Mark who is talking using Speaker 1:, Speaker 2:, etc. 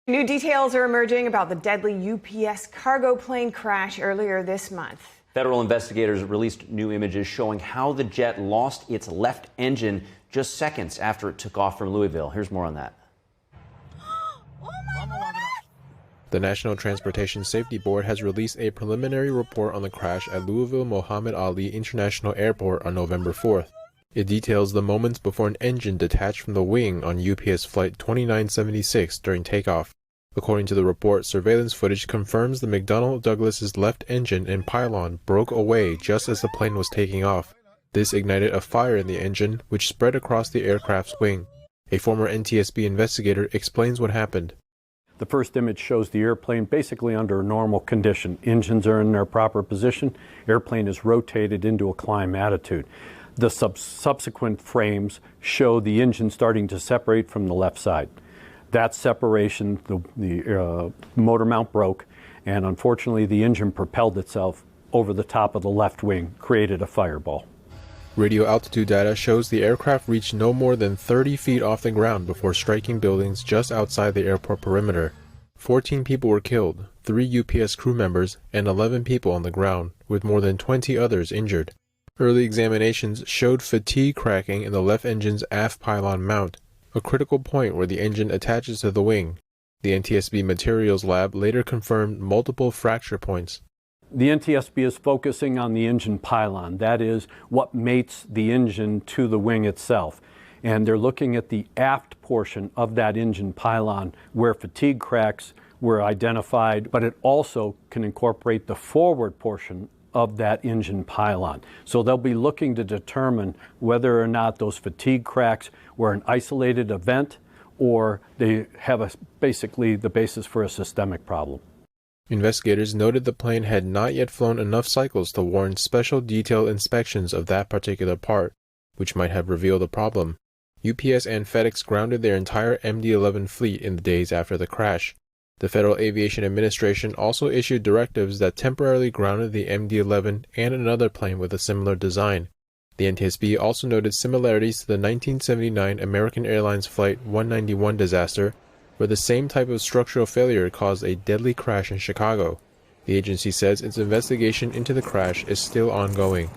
Speaker 1: New details are emerging about the deadly UPS cargo plane crash earlier this month.
Speaker 2: Federal investigators released new images showing how the jet lost its left engine just seconds after it took off from Louisville. Here's more on that.
Speaker 3: The National Transportation Safety Board has released a preliminary report on the crash at Louisville Muhammad Ali International Airport on November 4th. It details the moments before an engine detached from the wing on UPS Flight 2976 during takeoff. According to the report, surveillance footage confirms the McDonnell Douglas's left engine and pylon broke away just as the plane was taking off. This ignited a fire in the engine, which spread across the aircraft's wing. A former NTSB investigator explains what happened.
Speaker 4: The first image shows the airplane basically under a normal condition. Engines are in their proper position. Airplane is rotated into a climb attitude. The subsequent frames show the engine starting to separate from the left side. That separation, the motor mount broke, and unfortunately the engine propelled itself over the top of the left wing, created a fireball.
Speaker 3: Radio altitude data shows the aircraft reached no more than 30 feet off the ground before striking buildings just outside the airport perimeter. 14 people were killed, 3 UPS crew members, and 11 people on the ground, with more than 20 others injured. Early examinations showed fatigue cracking in the left engine's aft pylon mount, a critical point where the engine attaches to the wing. The NTSB Materials Lab later confirmed multiple fracture points.
Speaker 4: The NTSB is focusing on the engine pylon, that is, what mates the engine to the wing itself. And they're looking at the aft portion of that engine pylon where fatigue cracks were identified, but it also can incorporate the forward portion of that engine pylon. So they'll be looking to determine whether or not those fatigue cracks were an isolated event or they have basically the basis for a systemic problem.
Speaker 3: Investigators noted the plane had not yet flown enough cycles to warrant special detailed inspections of that particular part, which might have revealed a problem. UPS and FedEx grounded their entire MD-11 fleet in the days after the crash. The Federal Aviation Administration also issued directives that temporarily grounded the MD-11 and another plane with a similar design. The NTSB also noted similarities to the 1979 American Airlines Flight 191 disaster, where the same type of structural failure caused a deadly crash in Chicago. The agency says its investigation into the crash is still ongoing.